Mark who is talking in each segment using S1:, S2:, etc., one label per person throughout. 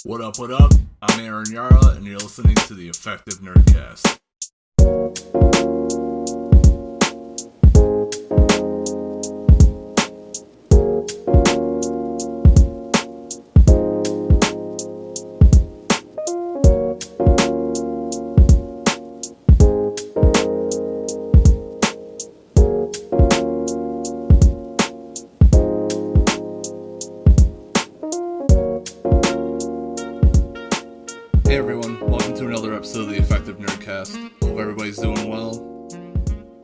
S1: What up, what up? I'm Aaron Yara, and you're listening to the Effective Nerdcast. Hey everyone, welcome to another episode of the Effective Nerdcast. Hope everybody's doing well.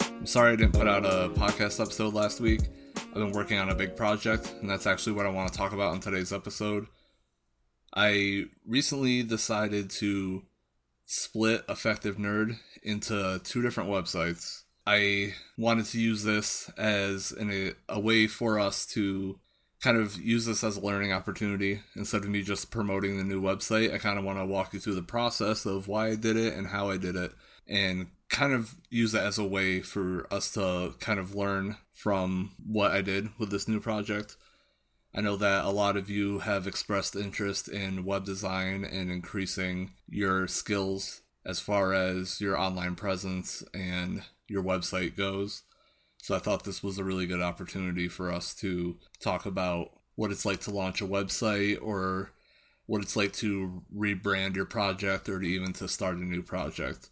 S1: I'm sorry I didn't put out a podcast episode last week. I've been working on a big project, and that's actually what I want to talk about in today's episode. I recently decided to split Effective Nerd into two different websites. I wanted to use this as a way for us to kind of use this as a learning opportunity. Instead of me just promoting the new website, I kind of want to walk you through the process of why I did it and how I did it, and kind of use it as a way for us to kind of learn from what I did with this new project. I know that a lot of you have expressed interest in web design and increasing your skills as far as your online presence and your website goes. So I thought this was a really good opportunity for us to talk about what it's like to launch a website, or what it's like to rebrand your project, or to even to start a new project.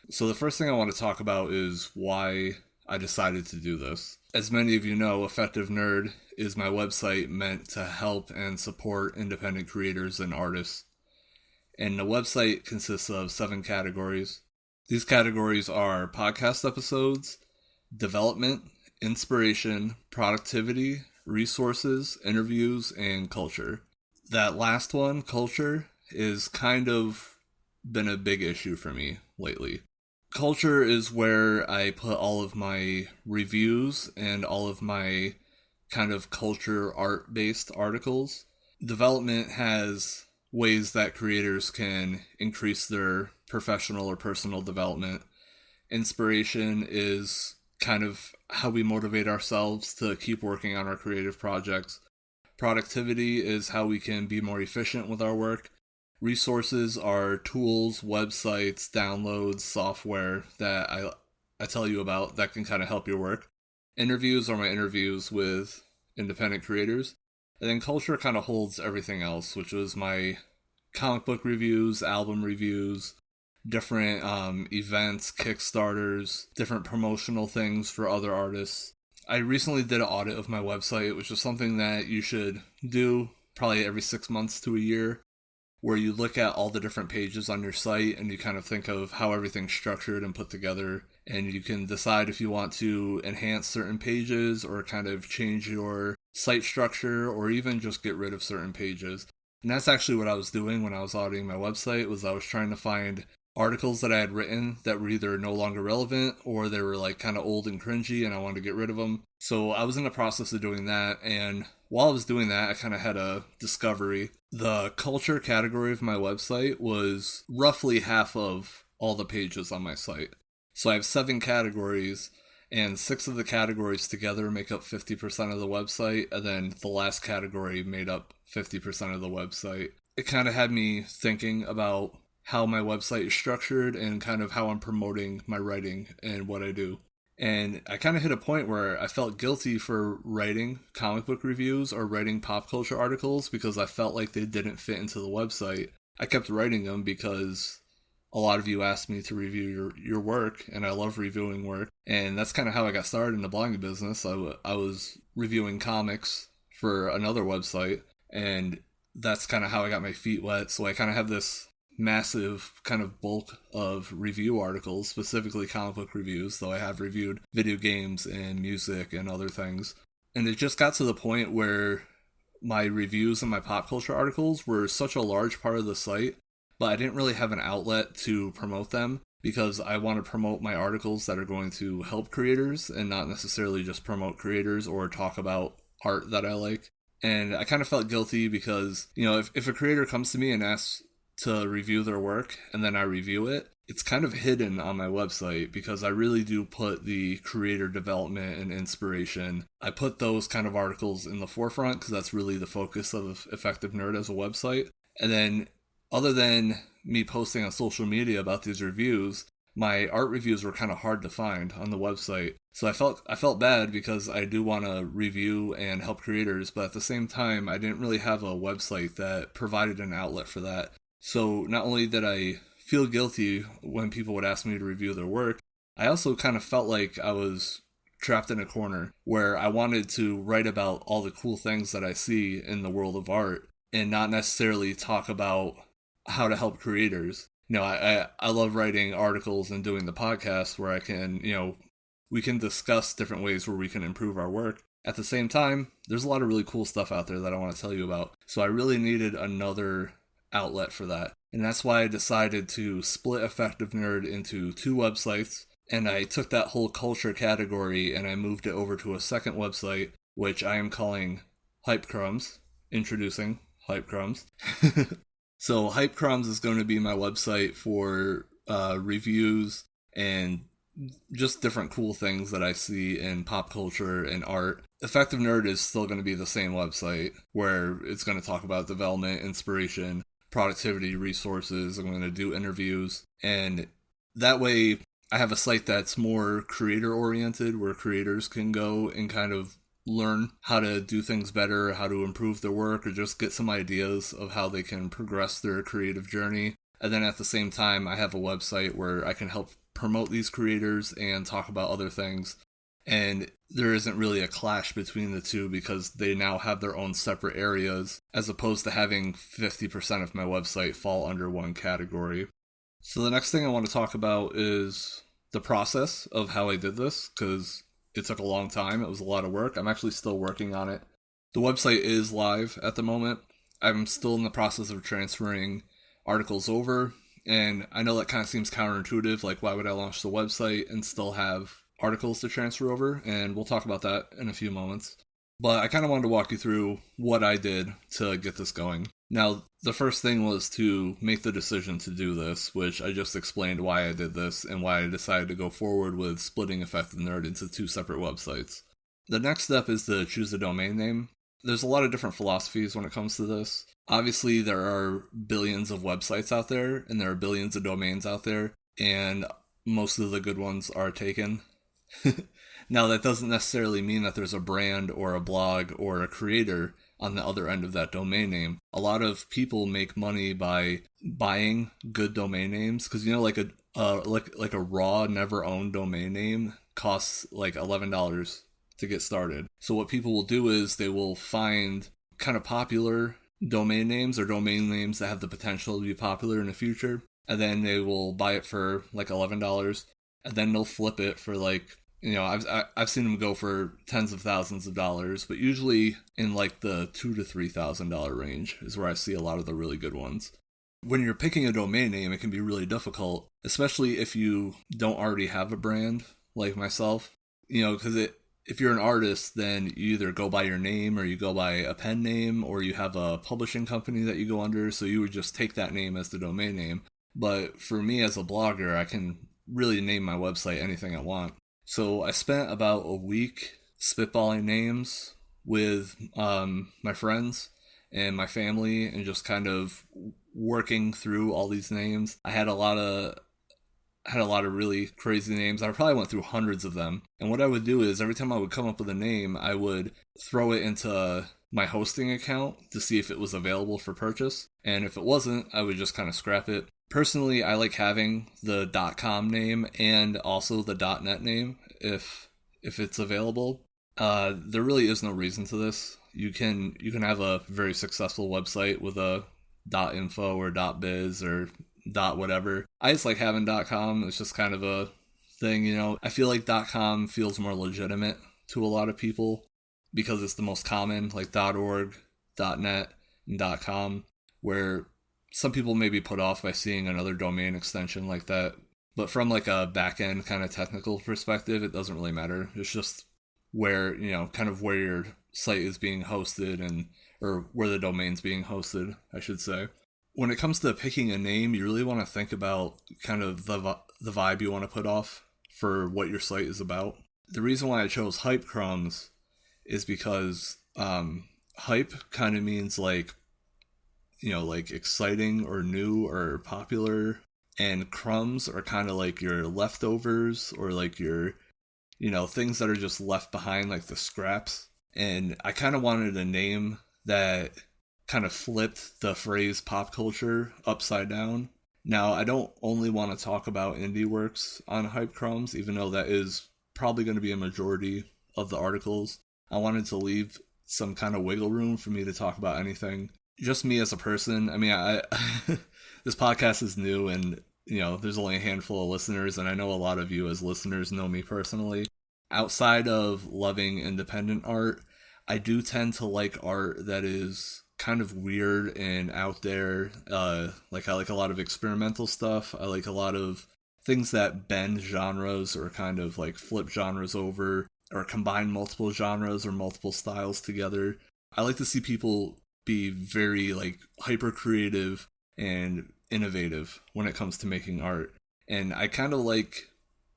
S1: So the first thing I want to talk about is why I decided to do this. As many of you know, Effective Nerd is my website meant to help and support independent creators and artists. And the website consists of 7 categories. These categories are podcast episodes, development, inspiration, productivity, resources, interviews, and culture. That last one, culture, is kind of been a big issue for me lately. Culture is where I put all of my reviews and all of my kind of culture art-based articles. Development has ways that creators can increase their professional or personal development. Inspiration is kind of how we motivate ourselves to keep working on our creative projects. Productivity is how we can be more efficient with our work. Resources are tools, websites, downloads, software that I tell you about that can kind of help your work. Interviews are my interviews with independent creators. And then culture kind of holds everything else, which was my comic book reviews, album reviews, different events, Kickstarters, different promotional things for other artists. I recently did an audit of my website, which is something that you should do probably every 6 months to a year, where you look at all the different pages on your site and you kind of think of how everything's structured and put together, and you can decide if you want to enhance certain pages or kind of change your site structure, or even just get rid of certain pages. And that's actually what I was doing when I was auditing my website, was I was trying to find articles that I had written that were either no longer relevant, or they were like kind of old and cringy and I wanted to get rid of them. So I was in the process of doing that, and while I was doing that, I kind of had a discovery. The culture category of my website was roughly half of all the pages on my site. So I have 7 categories, and 6 of the categories together make up 50% of the website, and then the last category made up 50% of the website. It kind of had me thinking about how my website is structured and kind of how I'm promoting my writing and what I do. And I kind of hit a point where I felt guilty for writing comic book reviews or writing pop culture articles, because I felt like they didn't fit into the website. I kept writing them because a lot of you asked me to review your work, and I love reviewing work. And that's kind of how I got started in the blogging business. I was reviewing comics for another website, and that's kind of how I got my feet wet. So I kind of have this massive kind of bulk of review articles, specifically comic book reviews, though I have reviewed video games and music and other things. And it just got to the point where my reviews and my pop culture articles were such a large part of the site, but I didn't really have an outlet to promote them, because I want to promote my articles that are going to help creators and not necessarily just promote creators or talk about art that I like. And I kind of felt guilty because, you know, if a creator comes to me and asks to review their work and then I review it, it's kind of hidden on my website, because I really do put the creator development and inspiration. I put those kind of articles in the forefront because that's really the focus of Effective Nerd as a website. And then other than me posting on social media about these reviews, my art reviews were kind of hard to find on the website. So I felt bad because I do want to review and help creators, but at the same time, I didn't really have a website that provided an outlet for that. So not only did I feel guilty when people would ask me to review their work, I also kind of felt like I was trapped in a corner where I wanted to write about all the cool things that I see in the world of art and not necessarily talk about how to help creators. I love writing articles and doing the podcast where I can, we can discuss different ways where we can improve our work. At the same time, there's a lot of really cool stuff out there that I want to tell you about. So I really needed another outlet for that. And that's why I decided to split Effective Nerd into two websites. And I took that whole culture category and I moved it over to a second website, which I am calling Hype Crumbs. Introducing Hype Crumbs. So Hype Crumbs is going to be my website for reviews and just different cool things that I see in pop culture and art. Effective Nerd is still going to be the same website where it's going to talk about development, inspiration, productivity, resources. I'm going to do interviews. And that way I have a site that's more creator oriented where creators can go and kind of learn how to do things better, how to improve their work, or just get some ideas of how they can progress their creative journey. And then at the same time, I have a website where I can help promote these creators and talk about other things. And there isn't really a clash between the two because they now have their own separate areas, as opposed to having 50% of my website fall under one category. So the next thing I want to talk about is the process of how I did this, because it took a long time. It was a lot of work. I'm actually still working on it. The website is live at the moment. I'm still in the process of transferring articles over. And I know that kind of seems counterintuitive. Like, why would I launch the website and still have articles to transfer over? And we'll talk about that in a few moments. But I kind of wanted to walk you through what I did to get this going. Now, the first thing was to make the decision to do this, which I just explained why I did this and why I decided to go forward with splitting Effective Nerd into two separate websites. The next step is to choose a domain name. There's a lot of different philosophies when it comes to this. Obviously, there are billions of websites out there, and there are billions of domains out there, and most of the good ones are taken. Now, that doesn't necessarily mean that there's a brand or a blog or a creator on the other end of that domain name. A lot of people make money by buying good domain names, because like a raw, never owned domain name costs like $11 to get started. So what people will do is they will find kind of popular domain names or domain names that have the potential to be popular in the future, and then they will buy it for like $11, and then they'll flip it for like, I've seen them go for tens of thousands of dollars, but usually in like the $2,000 to $3,000 range is where I see a lot of the really good ones. When you're picking a domain name, it can be really difficult, especially if you don't already have a brand like myself, because if you're an artist, then you either go by your name or you go by a pen name or you have a publishing company that you go under, so you would just take that name as the domain name. But for me as a blogger, I can really name my website anything I want. So I spent about a week spitballing names with my friends and my family and just kind of working through all these names. I had a lot of really crazy names. I probably went through hundreds of them. And what I would do is every time I would come up with a name, I would throw it into my hosting account to see if it was available for purchase. And if it wasn't, I would just kind of scrap it. Personally, I like having the .com name and also the .net name if it's available. There really is no reason to this. You can have a very successful website with a .info or .biz or .whatever. I just like having .com. It's just kind of a thing, I feel like .com feels more legitimate to a lot of people because it's the most common, like .org, .net, and .com, where some people may be put off by seeing another domain extension like that. But from like a back-end kind of technical perspective, it doesn't really matter. It's just where, kind of where your site is being hosted or where the domain's being hosted, I should say. When it comes to picking a name, you really want to think about kind of the vibe you want to put off for what your site is about. The reason why I chose Hype Crumbs is because hype kind of means like like exciting or new or popular. And crumbs are kind of like your leftovers or like your, things that are just left behind, like the scraps. And I kind of wanted a name that kind of flipped the phrase pop culture upside down. Now, I don't only want to talk about indie works on Hype Crumbs, even though that is probably going to be a majority of the articles. I wanted to leave some kind of wiggle room for me to talk about anything. Just me as a person. I mean, I this podcast is new, and there's only a handful of listeners, and I know a lot of you as listeners know me personally. Outside of loving independent art, I do tend to like art that is kind of weird and out there. Like I like a lot of experimental stuff. I like a lot of things that bend genres or kind of like flip genres over or combine multiple genres or multiple styles together. I like to see people be very like hyper creative and innovative when it comes to making art. And I kind of like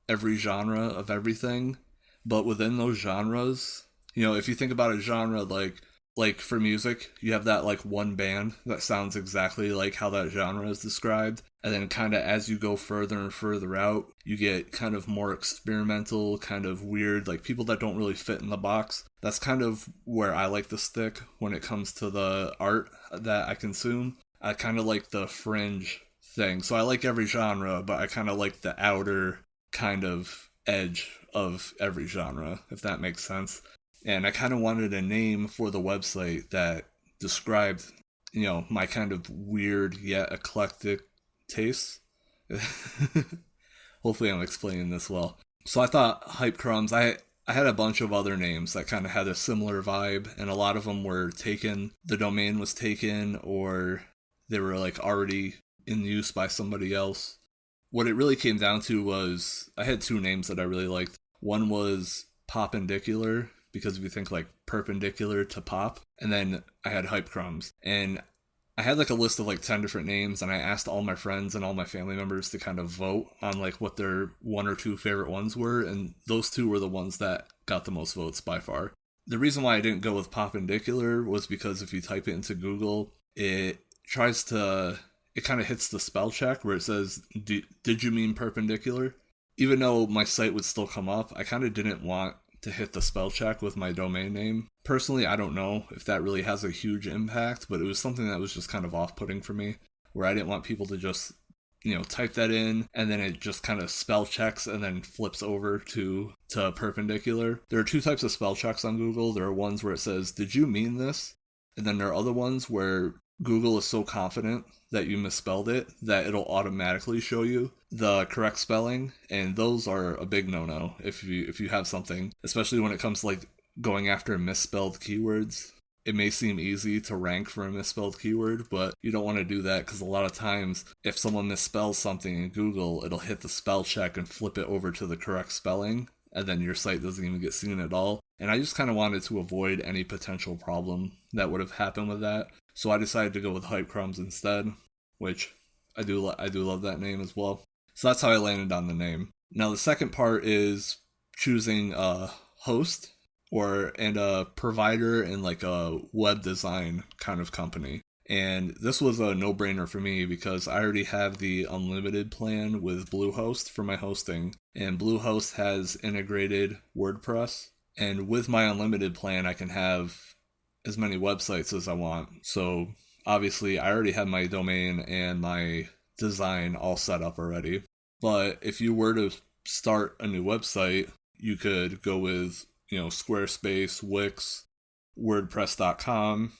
S1: every genre of everything, but within those genres, if you think about a genre like for music, you have that like one band that sounds exactly like how that genre is described. And then kind of as you go further and further out, you get kind of more experimental, kind of weird, like people that don't really fit in the box. That's kind of where I like to stick when it comes to the art that I consume. I kind of like the fringe thing. So I like every genre, but I kind of like the outer kind of edge of every genre, if that makes sense. And I kind of wanted a name for the website that described, my kind of weird yet eclectic tastes. Hopefully I'm explaining this well. So I thought Hype Crumbs, I had a bunch of other names that kind of had a similar vibe, and a lot of them were taken. The domain was taken, or they were like already in use by somebody else. What it really came down to was I had two names that I really liked. One was Popendicular, because if you think like perpendicular to pop, and then I had Hype Crumbs. And I had like a list of like 10 different names, and I asked all my friends and all my family members to kind of vote on like what their one or two favorite ones were, and those two were the ones that got the most votes by far. The reason why I didn't go with Popendicular was because if you type it into Google, it kind of hits the spell check where it says, did you mean perpendicular? Even though my site would still come up, I kind of didn't want to hit the spell check with my domain name. Personally, I don't know if that really has a huge impact, but it was something that was just kind of off-putting for me, where I didn't want people to just, type that in, and then it just kind of spell checks and then flips over to perpendicular. There are two types of spell checks on Google. There are ones where it says, did you mean this? And then there are other ones where Google is so confident that you misspelled it that it'll automatically show you the correct spelling, and those are a big no-no if you have something, especially when it comes to like going after misspelled keywords. It may seem easy to rank for a misspelled keyword, but you don't want to do that, because a lot of times if someone misspells something in Google, it'll hit the spell check and flip it over to the correct spelling, and then your site doesn't even get seen at all. And I just kind of wanted to avoid any potential problem that would have happened with that. So I decided to go with Hype Crumbs instead, which I do love that name as well. So that's how I landed on the name. Now the second part is choosing a host and a provider in like a web design kind of company. And this was a no-brainer for me because I already have the unlimited plan with Bluehost for my hosting. And Bluehost has integrated WordPress. And with my unlimited plan, I can have as many websites as I want. So obviously I already have my domain and my design all set up already. But if you were to start a new website, you could go with, Squarespace, Wix, WordPress.com.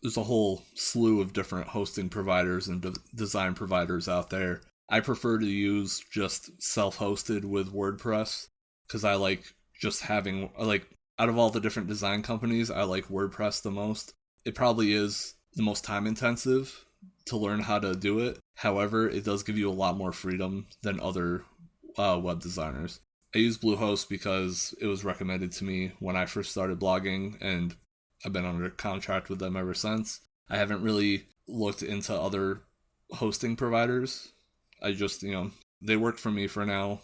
S1: There's a whole slew of different hosting providers and design providers out there. I prefer to use just self-hosted with WordPress because I like just having, out of all the different design companies, I like WordPress the most. It probably is the most time intensive to learn how to do it. However, it does give you a lot more freedom than other web designers. I use Bluehost because it was recommended to me when I first started blogging, and I've been under contract with them ever since. I haven't really looked into other hosting providers. I just, they work for me for now.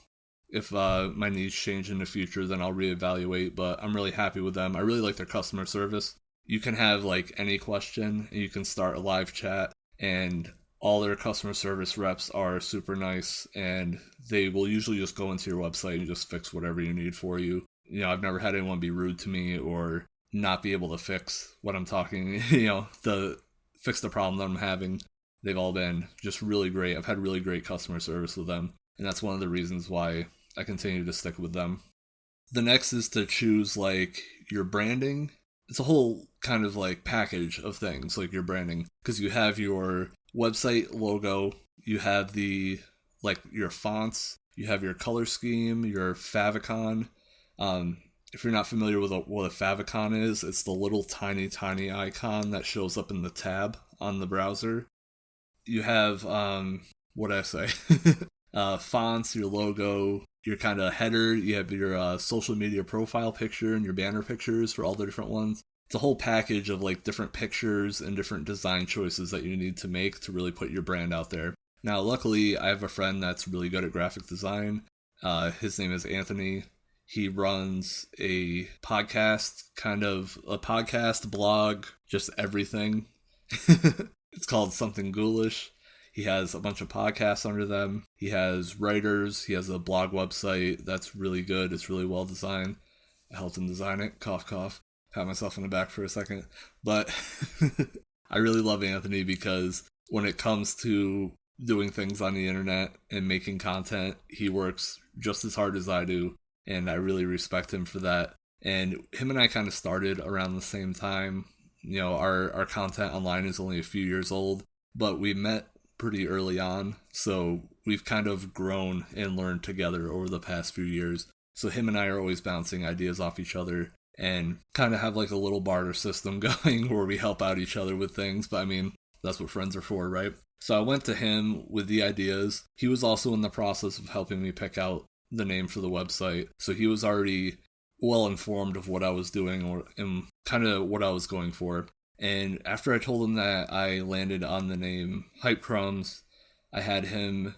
S1: If my needs change in the future, then I'll reevaluate, but I'm really happy with them. I really like their customer service. You can have like any question, and you can start a live chat, and all their customer service reps are super nice, and they will usually just go into your website and just fix whatever you need for you. I've never had anyone be rude to me or not be able to fix what I'm talking, fix the problem that I'm having. They've all been just really great. I've had really great customer service with them, and that's one of the reasons why I continue to stick with them. The next is to choose like your branding. It's a whole kind of like package of things, like your branding, because you have your website logo, you have the like your fonts, you have your color scheme, your favicon. If you're not familiar with what a favicon is, it's the little tiny icon that shows up in the tab on the browser. You have what did I say? Fonts, your logo, your kind of header. You have your social media profile picture and your banner pictures for all the different ones. It's a whole package of like different pictures and different design choices that you need to make to really put your brand out there. Now, luckily, I have a friend that's really good at graphic design. His name is Anthony. He runs a podcast, blog, just everything. It's called Something Ghoulish. He has a bunch of podcasts under them. He has writers. He has a blog website that's really good. It's really well designed. I helped him design it. Cough, cough. Pat myself on the back for a second. But I really love Anthony because when it comes to doing things on the internet and making content, he works just as hard as I do. And I really respect him for that. And him and I kind of started around the same time. Our content online is only a few years old, but we met pretty early on, so we've kind of grown and learned together over the past few years. So him and I are always bouncing ideas off each other and kind of have like a little barter system going where we help out each other with things. But I mean, that's what friends are for, right? So I went to him with the ideas. He was also in the process of helping me pick out the name for the website, so he was already well informed of what I was doing and kind of what I was going for. And after I told him that I landed on the name Hype Crumbs, I had him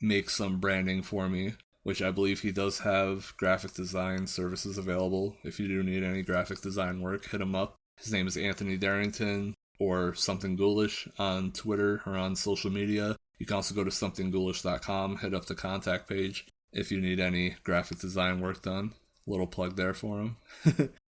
S1: make some branding for me, which I believe he does have graphic design services available. If you do need any graphic design work, hit him up. His name is Anthony Darrington, or Something Ghoulish on Twitter or on social media. You can also go to somethingghoulish.com, hit up the contact page if you need any graphic design work done. Little plug there for him.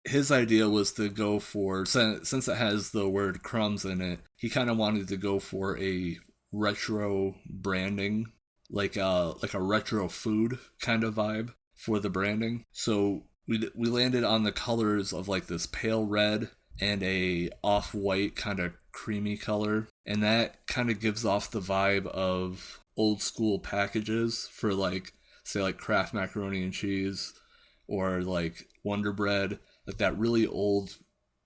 S1: His idea was to go for, since it has the word crumbs in it, he kind of wanted to go for a retro branding, like a retro food kind of vibe for the branding. So we landed on the colors of like this pale red and a off-white kind of creamy color, and that kind of gives off the vibe of old school packages for like, say like Kraft macaroni and cheese, or like Wonder Bread, like that really old,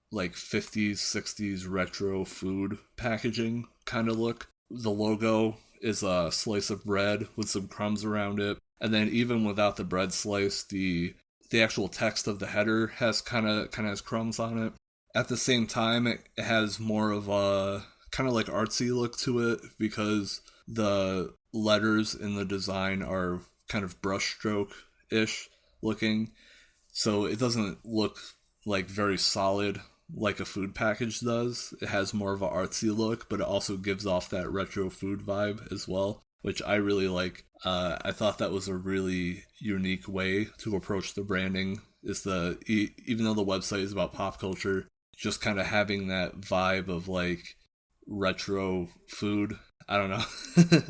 S1: like 50s, 60s retro food packaging kind of look. The logo is a slice of bread with some crumbs around it. And then even without the bread slice, the actual text of the header has kind of has crumbs on it. At the same time, it has more of a kind of like artsy look to it because the letters in the design are kind of brushstroke-ish looking, so it doesn't look like very solid like a food package does. It has more of an artsy look, but it also gives off that retro food vibe as well, which I really like. I thought that was a really unique way to approach the branding, is even though the website is about pop culture, just kind of having that vibe of like retro food. I don't know.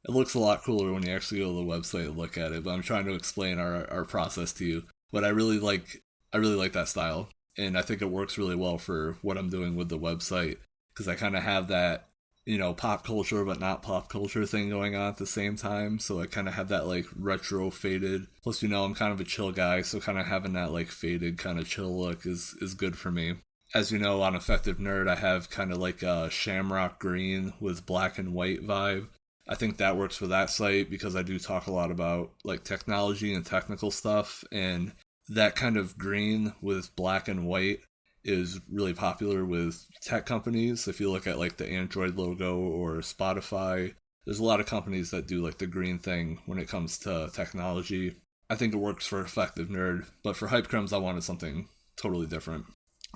S1: It looks a lot cooler when you actually go to the website and look at it, but I'm trying to explain our process to you. But I really like that style, and I think it works really well for what I'm doing with the website, because I kind of have that, pop culture but not pop culture thing going on at the same time. So I kind of have that like retro faded. Plus, I'm kind of a chill guy, so kind of having that like faded kind of chill look is good for me. As you know, on Effective Nerd, I have kind of like a shamrock green with black and white vibe. I think that works for that site because I do talk a lot about like technology and technical stuff, and that kind of green with black and white is really popular with tech companies. If you look at like the Android logo or Spotify, there's a lot of companies that do like the green thing when it comes to technology. I think it works for Effective Nerd, but for Hype Crumbs, I wanted something totally different.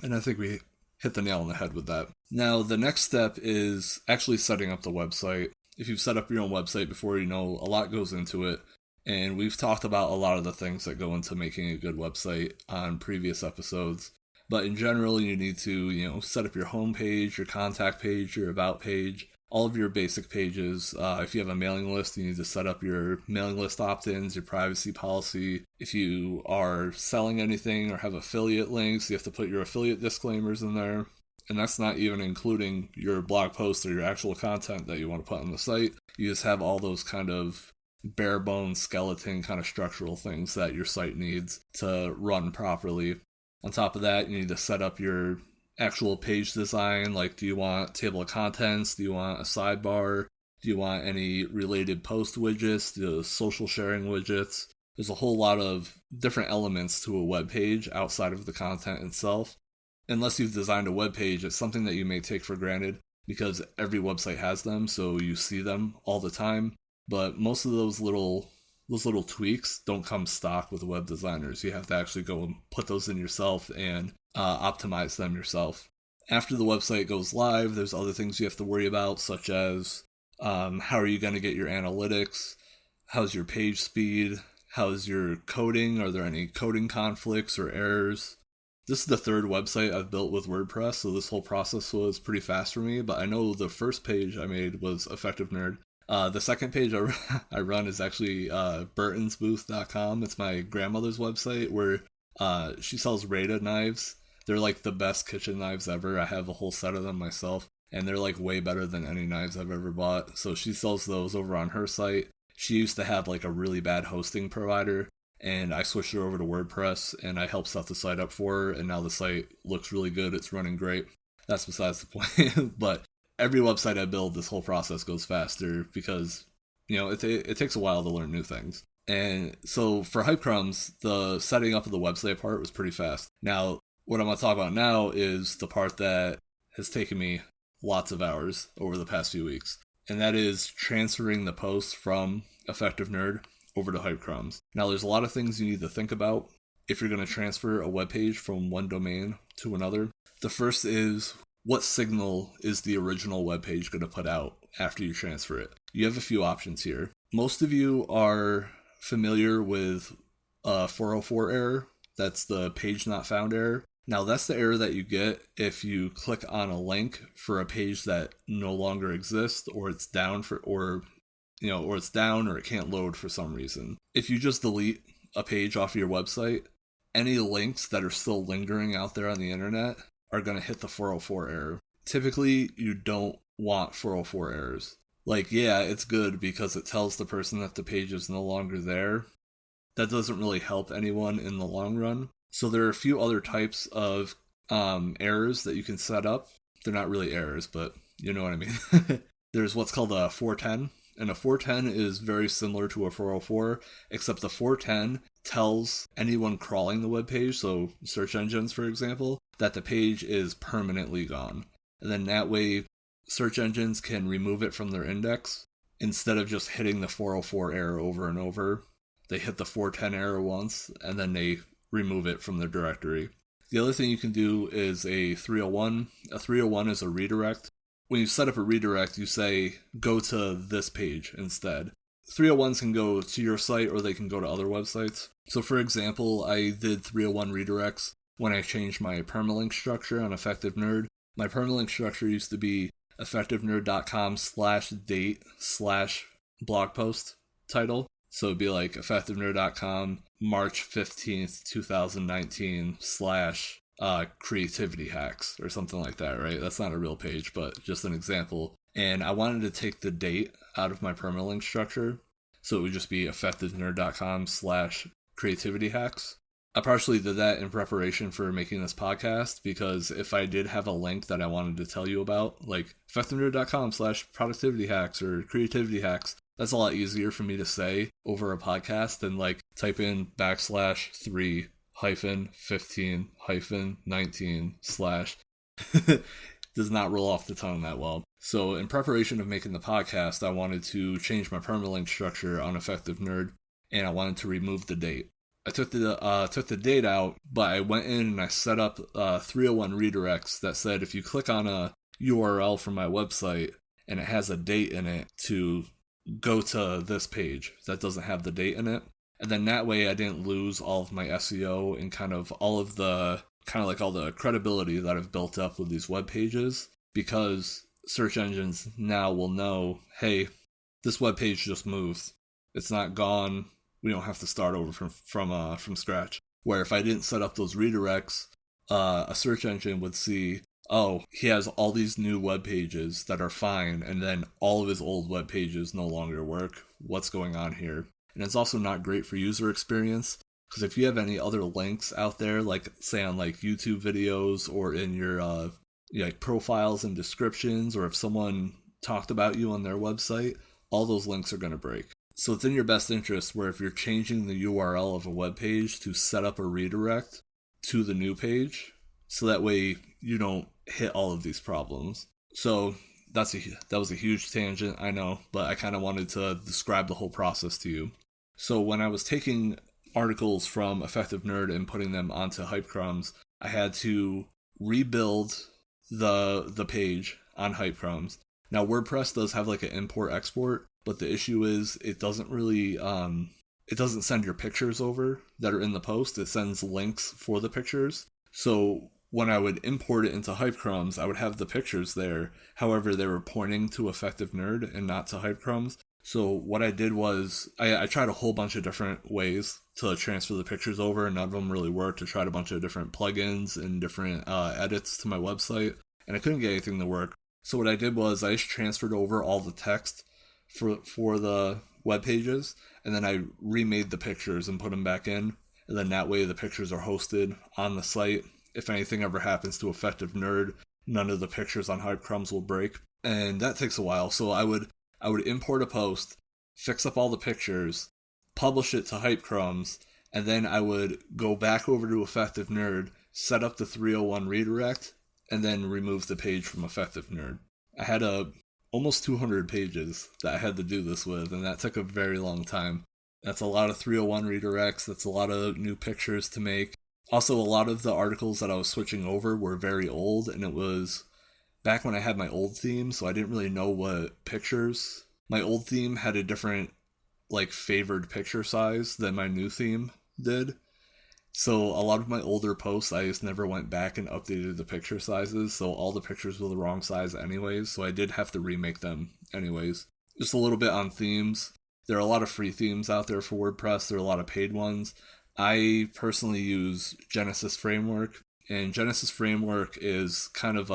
S1: And I think we hit the nail on the head with that. Now, the next step is actually setting up the website. If you've set up your own website before, you know a lot goes into it. And we've talked about a lot of the things that go into making a good website on previous episodes. But in general, you need to, set up your home page, your contact page, your about page, all of your basic pages. If you have a mailing list, you need to set up your mailing list opt-ins, your privacy policy. If you are selling anything or have affiliate links, you have to put your affiliate disclaimers in there. And that's not even including your blog posts or your actual content that you want to put on the site. You just have all those kind of bare bones skeleton kind of structural things that your site needs to run properly. On top of that, you need to set up your actual page design. Like, do you want table of contents? Do you want a sidebar? Do you want any related post widgets? The social sharing widgets? There's a whole lot of different elements to a web page outside of the content itself. Unless you've designed a web page, it's something that you may take for granted because every website has them, so you see them all the time. But most of those little tweaks don't come stock with web designers. You have to actually go and put those in yourself and optimize them yourself. After the website goes live, there's other things you have to worry about, such as how are you going to get your analytics? How's your page speed? How's your coding? Are there any coding conflicts or errors? This is the third website I've built with WordPress, so this whole process was pretty fast for me. But I know the first page I made was Effective Nerd. The second page I run is actually burtonsbooth.com. It's my grandmother's website where she sells Rada knives. They're like the best kitchen knives ever. I have a whole set of them myself, and they're like way better than any knives I've ever bought. So she sells those over on her site. She used to have like a really bad hosting provider, and I switched her over to WordPress, and I helped set the site up for her, and now the site looks really good. It's running great. That's besides the point. But every website I build, this whole process goes faster because, it takes a while to learn new things. And so for Crumbs, the setting up of the website part was pretty fast. Now, what I'm going to talk about now is the part that has taken me lots of hours over the past few weeks. And that is transferring the posts from Effective Nerd over to Crumbs. Now, there's a lot of things you need to think about if you're going to transfer a web page from one domain to another. The first is, what signal is the original web page going to put out after you transfer it? You have a few options here. Most of you are familiar with 404 error. That's the page not found error. Now, that's the error that you get if you click on a link for a page that no longer exists, or it's down or it can't load for some reason. If you just delete a page off of your website, any links that are still lingering out there on the internet are going to hit the 404 error. Typically, you don't want 404 errors. Like, yeah, it's good because it tells the person that the page is no longer there. That doesn't really help anyone in the long run. So there are a few other types of errors that you can set up. They're not really errors, but you know what I mean. There's what's called a 410. And a 410 is very similar to a 404, except the 410 tells anyone crawling the web page, so search engines, for example, that the page is permanently gone. And then that way, search engines can remove it from their index. Instead of just hitting the 404 error over and over, they hit the 410 error once, and then they remove it from their directory. The other thing you can do is a 301. A 301 is a redirect. When you set up a redirect, you say, go to this page instead. 301s can go to your site or they can go to other websites. So for example, I did 301 redirects when I changed my permalink structure on Effective Nerd. My permalink structure used to be effectivenerd.com/date/blog post title. So it'd be like effectivenerd.com March 15th, 2019 / creativity hacks or something like that, right? That's not a real page, but just an example. And I wanted to take the date out of my permalink structure, so it would just be effectivenerd.com / creativity hacks. I partially did that in preparation for making this podcast, because if I did have a link that I wanted to tell you about, like effectivenerd.com / productivity hacks or creativity hacks, that's a lot easier for me to say over a podcast than like type in /3-15-19/ does not roll off the tongue that well. So in preparation of making the podcast, I wanted to change my permalink structure on Effective Nerd, and I wanted to remove the date. I took the date out, but I went in and I set up 301 redirects that said if you click on a URL from my website and it has a date in it, to go to this page that doesn't have the date in it. And then that way I didn't lose all of my SEO and kind of all the credibility that I've built up with these web pages, because search engines now will know, hey, this web page just moved. It's not gone. We don't have to start over from scratch. Where if I didn't set up those redirects, a search engine would see, oh, he has all these new web pages that are fine, and then all of his old web pages no longer work. What's going on here? And it's also not great for user experience, because if you have any other links out there, like say on like YouTube videos or in your like profiles and descriptions, or if someone talked about you on their website, all those links are going to break. So it's in your best interest where if you're changing the URL of a web page, to set up a redirect to the new page, so that way you don't hit all of these problems. So that was a huge tangent, I know, but I kind of wanted to describe the whole process to you. So when I was taking articles from Effective Nerd and putting them onto Crumbs, I had to rebuild the page on Crumbs. Now WordPress does have like an import-export, but the issue is it doesn't really it doesn't send your pictures over that are in the post. It sends links for the pictures. So when I would import it into Crumbs, I would have the pictures there. However, they were pointing to Effective Nerd and not to Crumbs. So what I did was I tried a whole bunch of different ways to transfer the pictures over, and none of them really worked. I tried a bunch of different plugins and different edits to my website, and I couldn't get anything to work. So what I did was I just transferred over all the text for the web pages, and then I remade the pictures and put them back in, and then that way the pictures are hosted on the site. If anything ever happens to Effective Nerd, none of the pictures on Crumbs will break, and that takes a while. So I would import a post, fix up all the pictures, publish it to Crumbs, and then I would go back over to Effective Nerd, set up the 301 redirect, and then remove the page from Effective Nerd. I had almost 200 pages that I had to do this with, and that took a very long time. That's a lot of 301 redirects, that's a lot of new pictures to make. Also, a lot of the articles that I was switching over were very old, and it was back when I had my old theme, so I didn't really know what pictures. My old theme had a different, like, favored picture size than my new theme did. So a lot of my older posts, I just never went back and updated the picture sizes, so all the pictures were the wrong size anyways, so I did have to remake them anyways. Just a little bit on themes. There are a lot of free themes out there for WordPress. There are a lot of paid ones. I personally use Genesis Framework, and Genesis Framework is kind of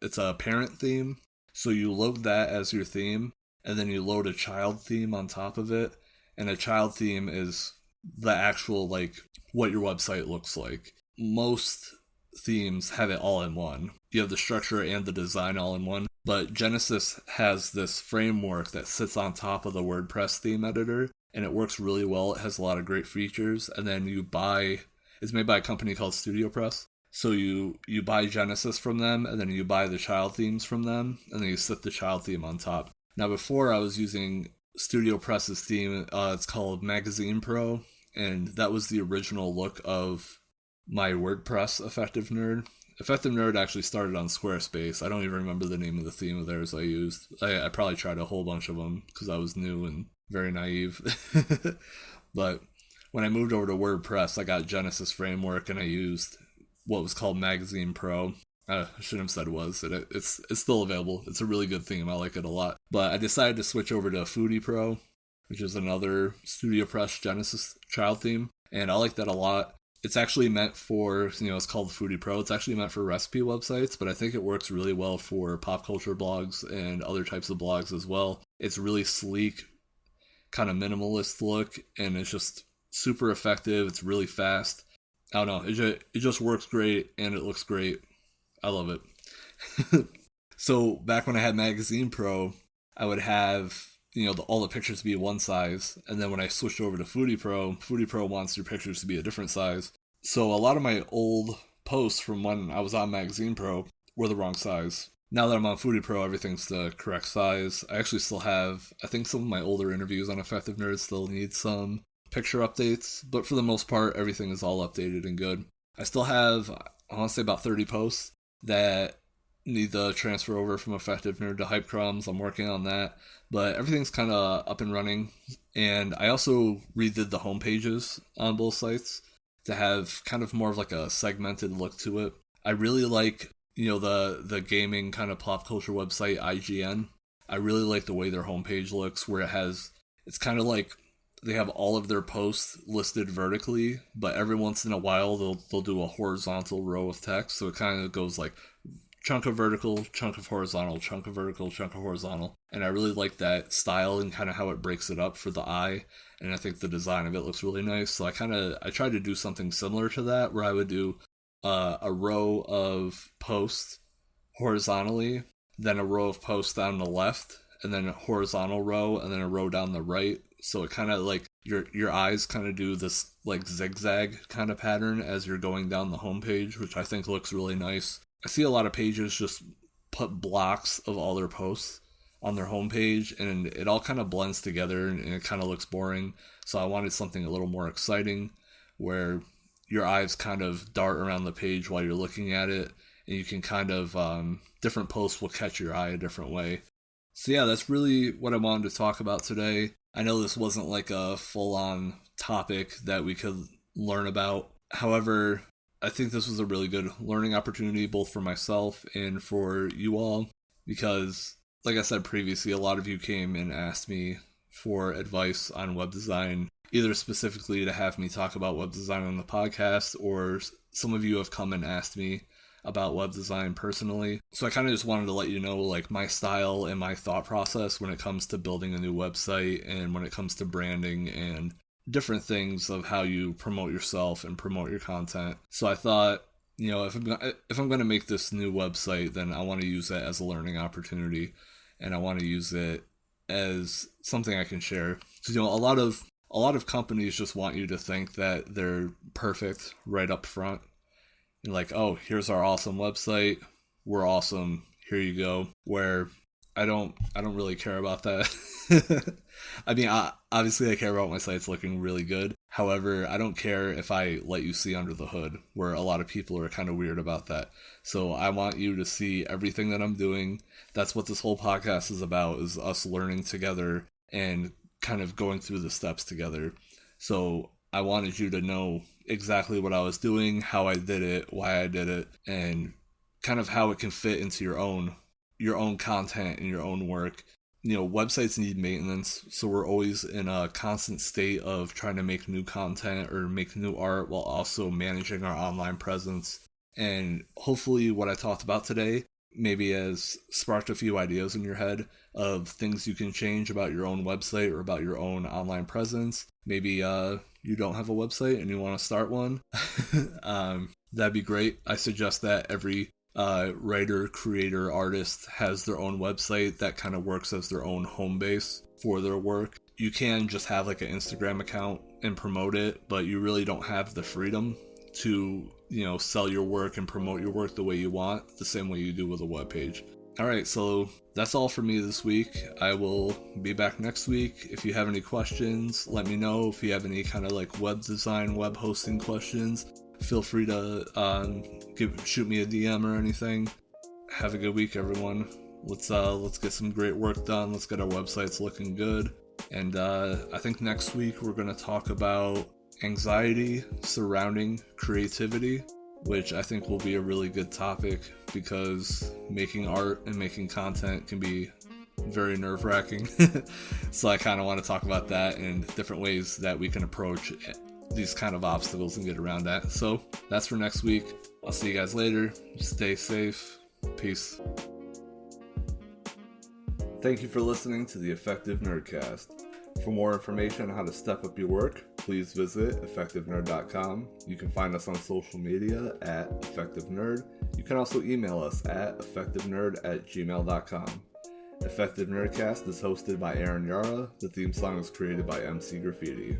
S1: it's a parent theme. So you load that as your theme, and then you load a child theme on top of it, and a child theme is the actual, like, what your website looks like. Most themes have it all in one. You have the structure and the design all in one, but Genesis has this framework that sits on top of the WordPress theme editor, and it works really well. It has a lot of great features, and then it's made by a company called StudioPress. So you buy Genesis from them, and then you buy the child themes from them, and then you set the child theme on top. Now before I was using StudioPress's theme, it's called Magazine Pro, and that was the original look of my WordPress Effective Nerd. Effective Nerd actually started on Squarespace. I don't even remember the name of the theme of theirs I used. I probably tried a whole bunch of them because I was new and very naive. But when I moved over to WordPress, I got Genesis Framework, and I used what was called Magazine Pro. I shouldn't have said it's still available. It's a really good theme. I like it a lot. But I decided to switch over to Foodie Pro, which is another StudioPress Genesis child theme, and I like that a lot. It's actually meant for, it's called Foodie Pro. It's actually meant for recipe websites, but I think it works really well for pop culture blogs and other types of blogs as well. It's really sleek, kind of minimalist look, and it's just super effective. It's really fast. I don't know. It just works great, and it looks great. I love it. So back when I had Magazine Pro, I would have all the pictures be one size, and then when I switched over to Foodie Pro wants your pictures to be a different size. So a lot of my old posts from when I was on Magazine Pro were the wrong size. Now that I'm on Foodie Pro, everything's the correct size. I actually still have, I think some of my older interviews on Effective Nerd still need some picture updates, but for the most part, everything is all updated and good. I still have, I want to say about 30 posts that need to transfer over from Effective Nerd to Hype Crumbs. I'm working on that, but everything's kind of up and running. And I also redid the homepages on both sites to have kind of more of like a segmented look to it. I really like, the gaming kind of pop culture website IGN. I really like the way their homepage looks, where it's kind of like they have all of their posts listed vertically, but every once in a while they'll do a horizontal row of text, so it kind of goes like chunk of vertical, chunk of horizontal, chunk of vertical, chunk of horizontal. And I really like that style and kind of how it breaks it up for the eye. And I think the design of it looks really nice. So I tried to do something similar to that, where I would do a row of posts horizontally, then a row of posts down the left, and then a horizontal row, and then a row down the right. So it kind of like your eyes kind of do this like zigzag kind of pattern as you're going down the homepage, which I think looks really nice. I see a lot of pages just put blocks of all their posts on their homepage, and it all kind of blends together, and it kind of looks boring. So I wanted something a little more exciting, where your eyes kind of dart around the page while you're looking at it, and you can kind of, different posts will catch your eye a different way. So yeah, that's really what I wanted to talk about today. I know this wasn't like a full-on topic that we could learn about. However, I think this was a really good learning opportunity, both for myself and for you all, because, like I said previously, a lot of you came and asked me for advice on web design, either specifically to have me talk about web design on the podcast, or some of you have come and asked me about web design personally. So I kind of just wanted to let you know like my style and my thought process when it comes to building a new website, and when it comes to branding and different things of how you promote yourself and promote your content. So I thought, if I'm going to make this new website, then I want to use that as a learning opportunity, and I want to use it as something I can share. Because a lot of companies just want you to think that they're perfect right up front. And like, oh, here's our awesome website. We're awesome. Here you go. Where I don't really care about that. I mean, obviously I care about my sites looking really good. However, I don't care if I let you see under the hood, where a lot of people are kind of weird about that. So I want you to see everything that I'm doing. That's what this whole podcast is about, is us learning together and kind of going through the steps together. So I wanted you to know exactly what I was doing, how I did it, why I did it, and kind of how it can fit into your own content and your own work. Websites need maintenance, so we're always in a constant state of trying to make new content or make new art while also managing our online presence. And hopefully what I talked about today maybe has sparked a few ideas in your head of things you can change about your own website or about your own online presence. Maybe you don't have a website and you want to start one. That'd be great. I suggest that every writer, creator, artist has their own website that kind of works as their own home base for their work. You can just have like an Instagram account and promote it, but you really don't have the freedom to, sell your work and promote your work the way you want, the same way you do with a web page. Alright, so that's all for me this week. I will be back next week. If you have any questions, let me know. If you have any kind of like web design, web hosting questions, feel free to shoot me a DM or anything. Have a good week, everyone. Let's get some great work done. Let's get our websites looking good. And I think next week we're going to talk about anxiety surrounding creativity, which I think will be a really good topic, because making art and making content can be very nerve-wracking. So I kind of want to talk about that and different ways that we can approach these kind of obstacles and get around that. So that's for next week. I'll see you guys later. Stay safe. Peace. Thank you for listening to the Effective Nerdcast. For more information on how to step up your work, please visit effectivenerd.com. You can find us on social media at effectivenerd. You can also email us at effectivenerd@gmail.com. Effective Nerdcast is hosted by Aaron Yara. The theme song was created by MC Graffiti.